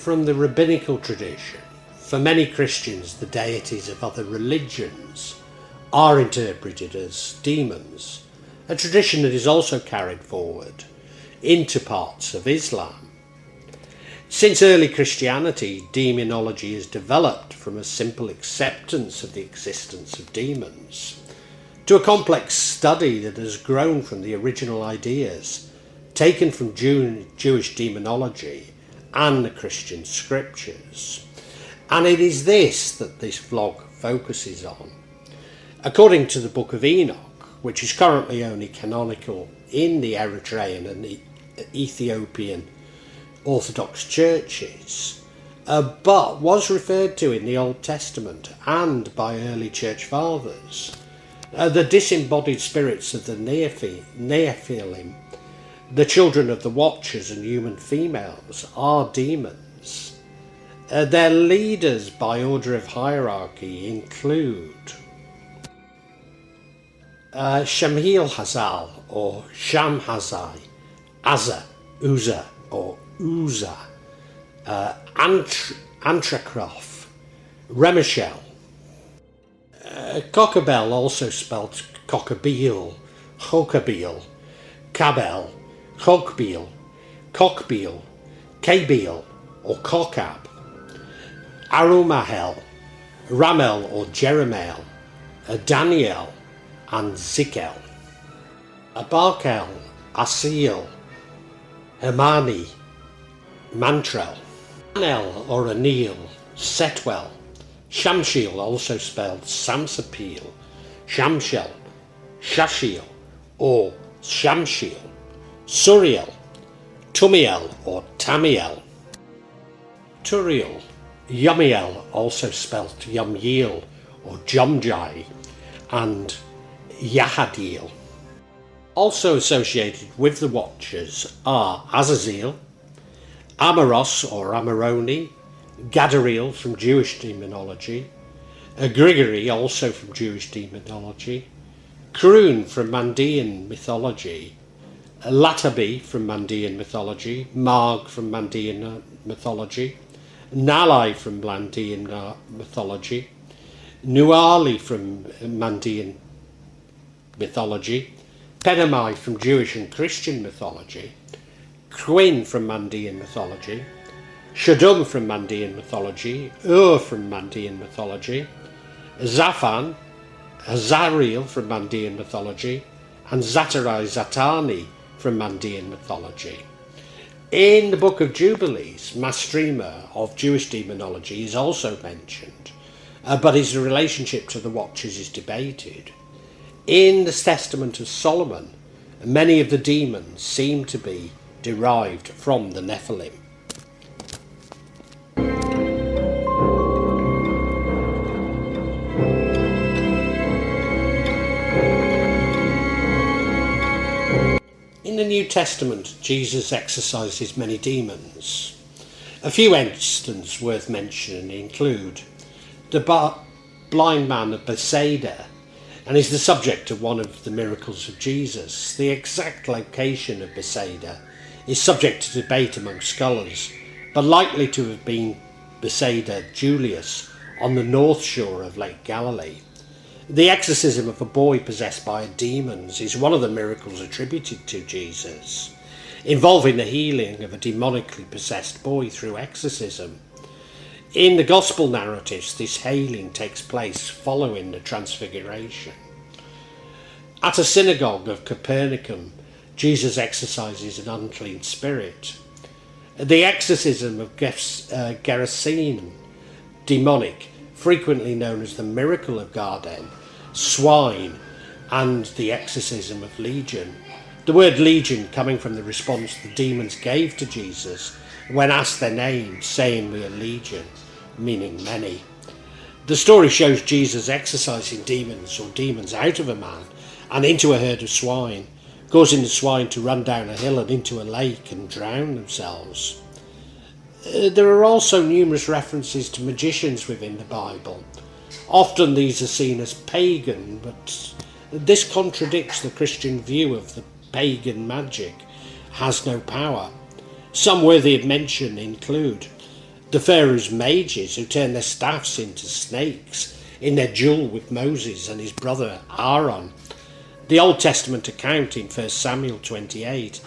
from the rabbinical tradition, for many Christians, the deities of other religions are interpreted as demons, a tradition that is also carried forward into parts of Islam. Since early Christianity, demonology has developed from a simple acceptance of the existence of demons to a complex study that has grown from the original ideas taken from Jewish demonology and the Christian scriptures. And it is this that this vlog focuses on. According to the Book of Enoch, which is currently only canonical in the Eritrean and the Ethiopian Orthodox churches, but was referred to in the Old Testament and by early church fathers, the disembodied spirits of the Nephilim, the children of the Watchers and human females, are demons. Their leaders by order of hierarchy include Shamhiel Hazal or Shamhazai, Azza, Uzzah or Uzzah, Antrakroth, Remeshel, Cockabel, also spelled Cockabeel, Chokabeel, Kabel, Cogbeel, Cockbeel, Kabeel or Cockab, Arumahel, Ramel or Jeremiel, Daniel and Zikel, Abarkel, Asiel, Hermani, Mantrel, Anel or Anil, Setwell, Shamshiel, also spelled Samsapil, Shamshel, Shashiel or Shamshiel, Suriel, Tumiel or Tamiel, Turiel, Yumiel, also spelled Yumyiel or Jomjai, and Yahadiel. Also associated with the Watchers are Azazel, Amaros or Amaroni, Gadariel from Jewish demonology, Grigory, also from Jewish demonology, Kroon from Mandean mythology, Latabi from Mandean mythology, Marg from Mandean mythology, Nalai from Mandean mythology, Nuali from Mandean mythology, Penamai from Jewish and Christian mythology, Quinn from Mandean mythology, Shadum from Mandean mythology, Ur from Mandean mythology, Zaphan, Azariel from Mandean mythology, and Zatarai Zatani from Mandean mythology. In the Book of Jubilees, Mastrima of Jewish demonology is also mentioned, but his relationship to the Watchers is debated. In the Testament of Solomon, many of the demons seem to be derived from the Nephilim. In the New Testament, Jesus exorcises many demons. A few instances worth mentioning include the blind man of Bethsaida, and is the subject of one of the miracles of Jesus. The exact location of Bethsaida is subject to debate among scholars, but likely to have been Bethsaida Julius on the north shore of Lake Galilee. The exorcism of a boy possessed by demons is one of the miracles attributed to Jesus, involving the healing of a demonically possessed boy through exorcism. In the Gospel narratives, this healing takes place following the Transfiguration. At a synagogue of Capernaum, Jesus exorcises an unclean spirit. The exorcism of Gerasene, demonic, frequently known as the miracle of Garden, swine, and the exorcism of Legion. The word Legion coming from the response the demons gave to Jesus when asked their name, saying we are Legion, meaning many. The story shows Jesus exorcising demons or demons out of a man and into a herd of swine, causing the swine to run down a hill and into a lake and drown themselves. There are also numerous references to magicians within the Bible. Often these are seen as pagan, but this contradicts the Christian view of the pagan magic has no power. Some worthy of mention include the Pharaoh's mages who turn their staffs into snakes in their duel with Moses and his brother Aaron, the Old Testament account in 1 Samuel 28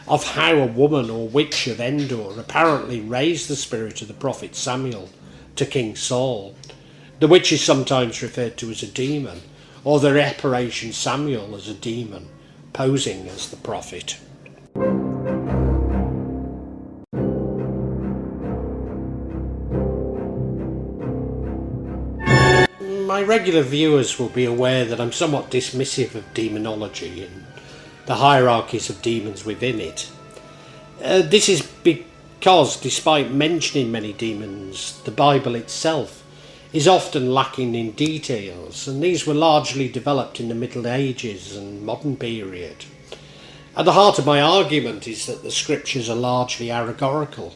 of how a woman or witch of Endor apparently raised the spirit of the prophet Samuel to King Saul. The witch is sometimes referred to as a demon, or the apparition Samuel as a demon, posing as the prophet. My regular viewers will be aware that I'm somewhat dismissive of demonology and the hierarchies of demons within it. This is because, despite mentioning many demons, the Bible itself is often lacking in details, and these were largely developed in the Middle Ages and modern period. At the heart of my argument is that the scriptures are largely allegorical.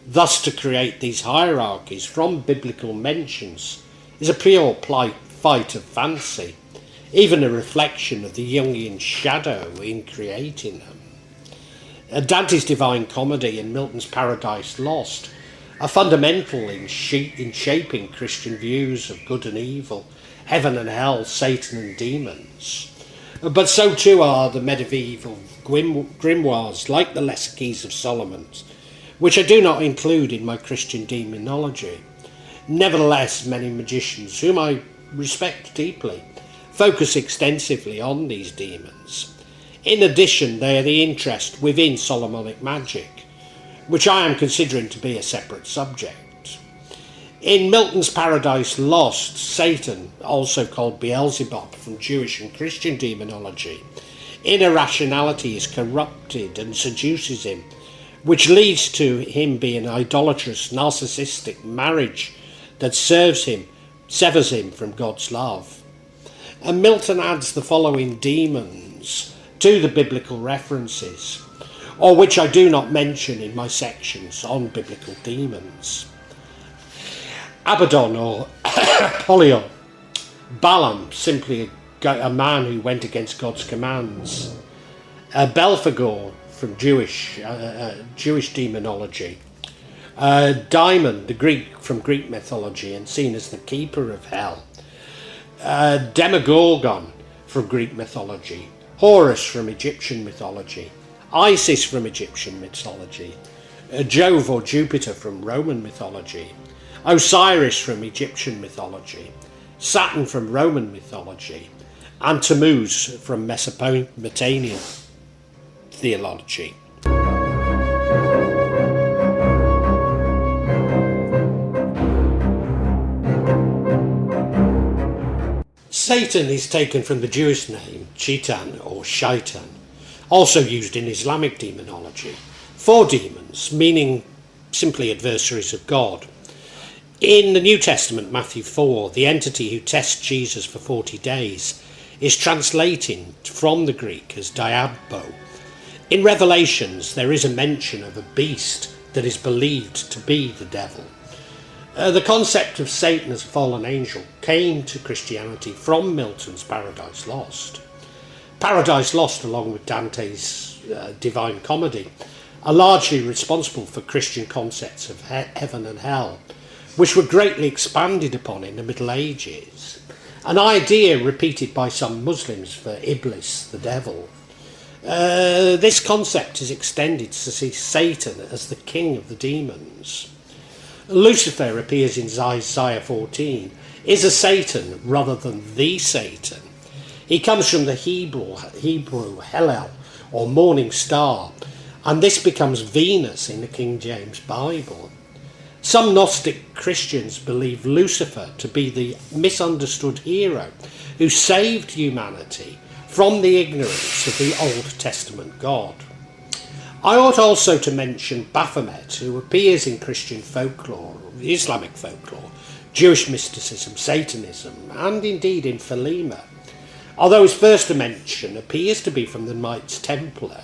Thus, to create these hierarchies from biblical mentions is a pure fight of fancy, even a reflection of the Jungian shadow in creating them. Dante's Divine Comedy and Milton's Paradise Lost are fundamental in shaping Christian views of good and evil, heaven and hell, Satan and demons. But so too are the medieval grimoires like the Lesser Keys of Solomon, which I do not include in my Christian demonology. Nevertheless, many magicians, whom I respect deeply, focus extensively on these demons. In addition, they are the interest within Solomonic magic, which I am considering to be a separate subject. In Milton's Paradise Lost, Satan, also called Beelzebub from Jewish and Christian demonology, in irrationality is corrupted and seduces him, which leads to him being idolatrous, narcissistic marriage that severs him from God's love. And Milton adds the following demons to the biblical references, or which I do not mention in my sections on biblical demons. Abaddon or Apollyon, Balaam, simply a man who went against God's commands, Belphegor from Jewish demonology, Daimon, the Greek from Greek mythology and seen as the keeper of hell, Demogorgon from Greek mythology, Horus from Egyptian mythology, Isis from Egyptian mythology, Jove or Jupiter from Roman mythology, Osiris from Egyptian mythology, Saturn from Roman mythology, and Tammuz from Mesopotamian theology. Satan is taken from the Jewish name Chitan or Shaitan, also used in Islamic demonology, for demons, meaning simply adversaries of God. In the New Testament, Matthew 4, the entity who tests Jesus for 40 days is translated from the Greek as Diabo. In Revelations, there is a mention of a beast that is believed to be the devil. The concept of Satan as a fallen angel came to Christianity from Milton's Paradise Lost. Paradise Lost, along with Dante's Divine Comedy, are largely responsible for Christian concepts of heaven and hell, which were greatly expanded upon in the Middle Ages, an idea repeated by some Muslims for Iblis, the devil. This concept is extended to see Satan as the king of the demons. Lucifer appears in Isaiah 14, is a Satan rather than the Satan. He comes from the Hebrew Hellel, or morning star, and this becomes Venus in the King James Bible. Some Gnostic Christians believe Lucifer to be the misunderstood hero who saved humanity from the ignorance of the Old Testament God. I ought also to mention Baphomet, who appears in Christian folklore, Islamic folklore, Jewish mysticism, Satanism, and indeed in Thelema, although his first mention appears to be from the Knights Templar,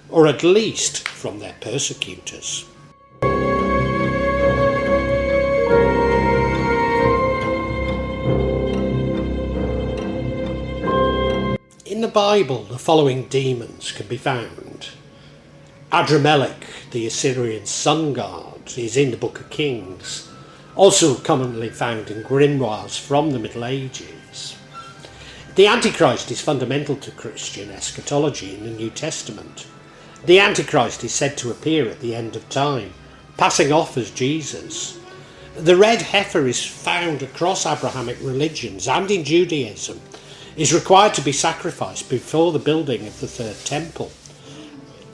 or at least from their persecutors. In the Bible, the following demons can be found: Adramelech, the Assyrian sun god, is in the Book of Kings, also commonly found in grimoires from the Middle Ages. The Antichrist is fundamental to Christian eschatology in the New Testament. The Antichrist is said to appear at the end of time, passing off as Jesus. The red heifer is found across Abrahamic religions and in Judaism, is required to be sacrificed before the building of the third temple.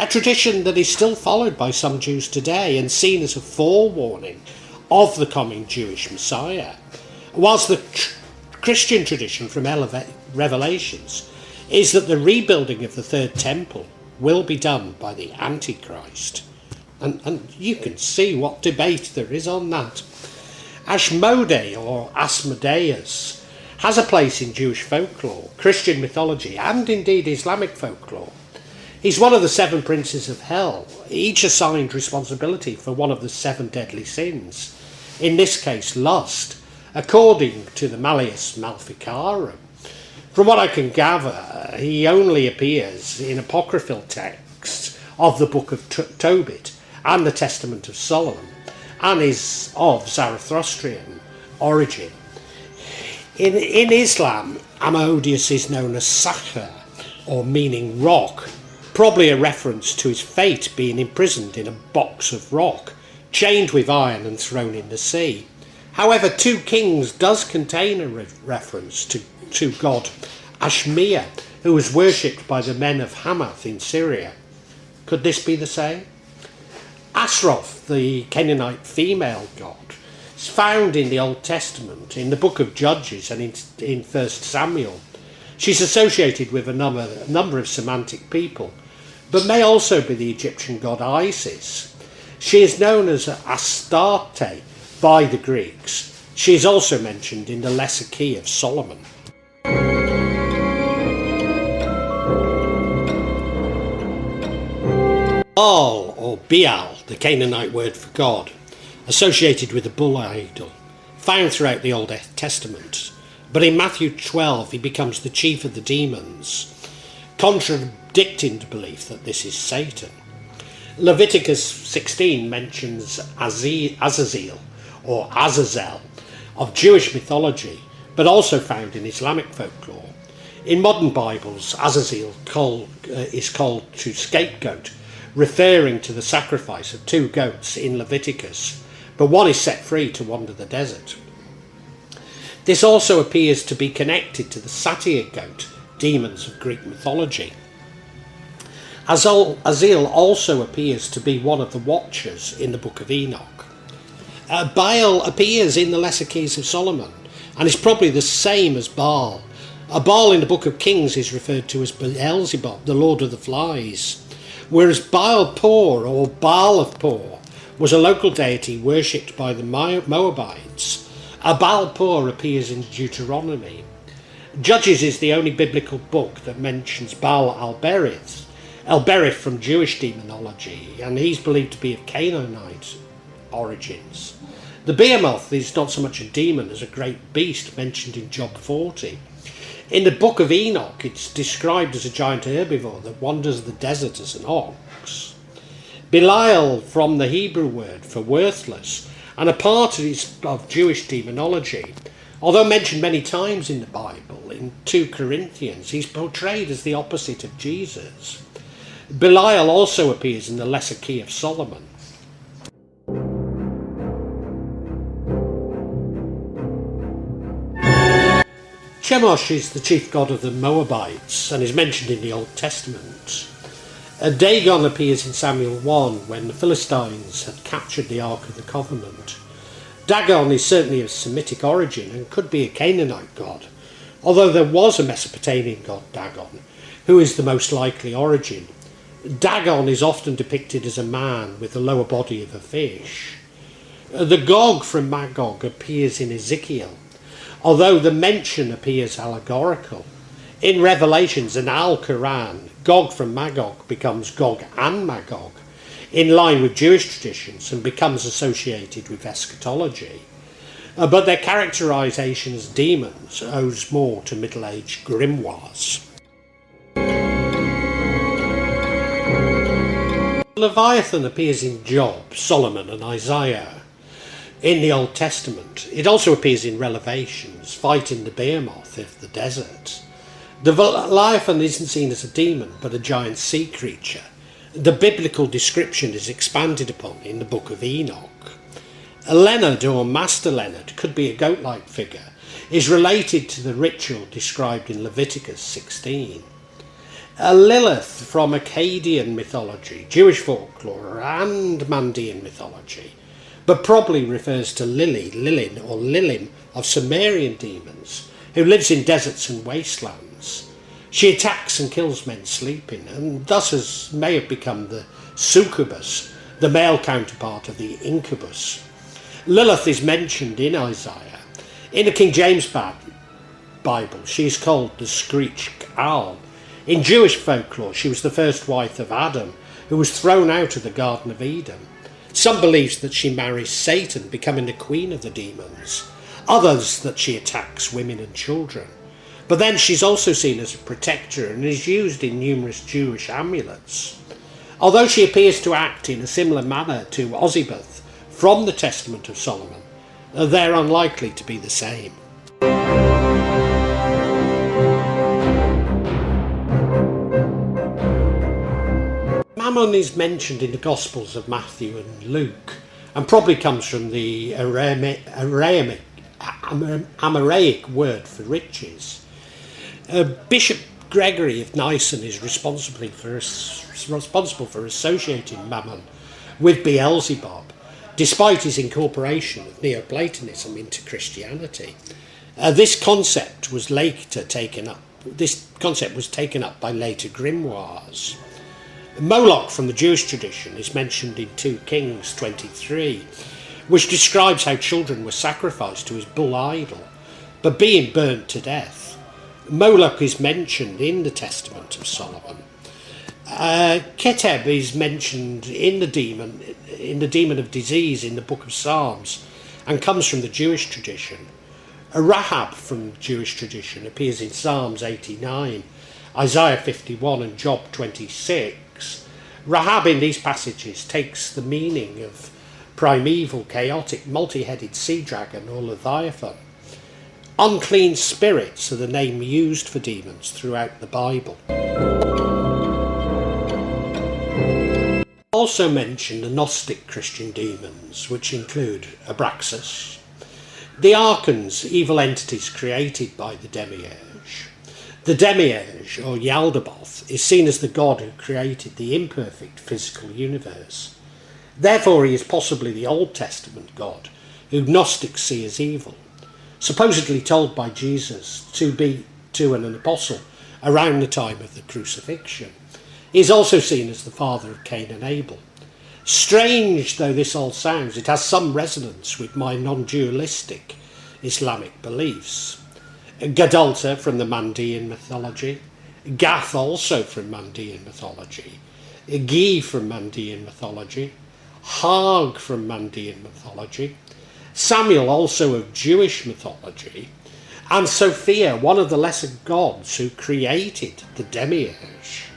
A tradition that is still followed by some Jews today and seen as a forewarning of the coming Jewish Messiah, whilst the Christian tradition from Revelations is that the rebuilding of the third temple will be done by the Antichrist. And you can see what debate there is on that. Ashmodei, or Asmodeus, has a place in Jewish folklore, Christian mythology, and indeed Islamic folklore. He's one of the 7 princes of hell, each assigned responsibility for one of the 7 deadly sins, in this case lust, according to the Malleus Maleficarum. From what I can gather, he only appears in apocryphal texts of the Book of Tobit and the Testament of Solomon, and is of Zarathustrian origin. In Islam, Ammonius is known as Sakhar, or meaning rock, probably a reference to his fate being imprisoned in a box of rock, chained with iron and thrown in the sea. However, 2 Kings does contain a reference to god Ashmia, who was worshipped by the men of Hamath in Syria. Could this be the same? Asroth, the Canaanite female god, is found in the Old Testament, in the Book of Judges and in 1 Samuel. She's associated with a number of Semitic people, but may also be the Egyptian god Isis. She is known as Astarte by the Greeks. She is also mentioned in the Lesser Key of Solomon. Baal, or Baal, the Canaanite word for God, associated with the bull idol, found throughout the Old Testament. But in Matthew 12 he becomes the chief of the demons, contradicting the belief that this is Satan. Leviticus 16 mentions Azazel, or Azazel, of Jewish mythology, but also found in Islamic folklore. In modern Bibles, Azazel is called to scapegoat, referring to the sacrifice of 2 goats in Leviticus, but one is set free to wander the desert. This also appears to be connected to the satyr goat demons of Greek mythology. Azazel also appears to be one of the Watchers in the Book of Enoch. Baal appears in the Lesser Keys of Solomon and is probably the same as Baal. Baal in the Book of Kings is referred to as Beelzebub, the Lord of the Flies, whereas Baal-Por, or Baal of Por, was a local deity worshipped by the Moabites. Baal-Por appears in Deuteronomy. Judges is the only biblical book that mentions Baal-Alberith, Elberith from Jewish demonology, and he's believed to be of Canaanite origins. The behemoth is not so much a demon as a great beast mentioned in Job 40. In the Book of Enoch, it's described as a giant herbivore that wanders the desert as an ox. Belial, from the Hebrew word for worthless, and a part of Jewish demonology. Although mentioned many times in the Bible, in 2 Corinthians, he's portrayed as the opposite of Jesus. Belial also appears in the Lesser Key of Solomon. Chemosh is the chief god of the Moabites and is mentioned in the Old Testament. Dagon appears in Samuel 1 when the Philistines had captured the Ark of the Covenant. Dagon is certainly of Semitic origin and could be a Canaanite god, although there was a Mesopotamian god Dagon, who is the most likely origin. Dagon is often depicted as a man with the lower body of a fish. The Gog from Magog appears in Ezekiel, although the mention appears allegorical. In Revelations and Al-Quran, Gog from Magog becomes Gog and Magog, in line with Jewish traditions, and becomes associated with eschatology. But their characterization as demons owes more to Middle-aged grimoires. Leviathan appears in Job, Solomon and Isaiah in the Old Testament. It also appears in Revelations, fighting the behemoth of the desert. The Leviathan isn't seen as a demon, but a giant sea creature. The biblical description is expanded upon in the book of Enoch. A Leonard or Master Leonard, could be a goat-like figure, is related to the ritual described in Leviticus 16. A Lilith from Akkadian mythology, Jewish folklore and Mandean mythology, but probably refers to Lili, Lilin or Lilim of Sumerian demons, who lives in deserts and wastelands. She attacks and kills men sleeping, and thus may have become the succubus, the male counterpart of the incubus. Lilith is mentioned in Isaiah. In the King James Bible, she is called the screech owl. In Jewish folklore, she was the first wife of Adam, who was thrown out of the Garden of Eden. Some believe that she marries Satan, becoming the queen of the demons. Others that she attacks women and children. But then she's also seen as a protector and is used in numerous Jewish amulets. Although she appears to act in a similar manner to Osiboth from the Testament of Solomon, they're unlikely to be the same. Mammon is mentioned in the Gospels of Matthew and Luke, and probably comes from the Aramaic word for riches. Bishop Gregory of Nyssa is responsible for associating Mammon with Beelzebub, despite his incorporation of Neoplatonism into Christianity. This concept was taken up by later grimoires. Moloch from the Jewish tradition is mentioned in 2 Kings 23, which describes how children were sacrificed to his bull idol, but being burnt to death. Moloch is mentioned in the Testament of Solomon. Keteb is mentioned in the demon of disease in the book of Psalms, and comes from the Jewish tradition. Rahab from the Jewish tradition appears in Psalms 89, Isaiah 51 and Job 26. Rahab in these passages takes the meaning of primeval, chaotic, multi-headed sea dragon or Leviathan. Unclean spirits are the name used for demons throughout the Bible. Also mention the Gnostic Christian demons, which include Abraxas, the archons, evil entities created by the Demiurge. The Demiurge, or Yaldabaoth, is seen as the god who created the imperfect physical universe. Therefore, he is possibly the Old Testament god, who Gnostics see as evil, supposedly told by Jesus to be to an apostle around the time of the crucifixion. He is also seen as the father of Cain and Abel. Strange though this all sounds, it has some resonance with my non-dualistic Islamic beliefs. Gadalta from the Mandean mythology, Gath also from Mandean mythology, Gi from Mandean mythology, Hag from Mandean mythology, Samuel also of Jewish mythology, and Sophia, one of the lesser gods who created the Demiurge.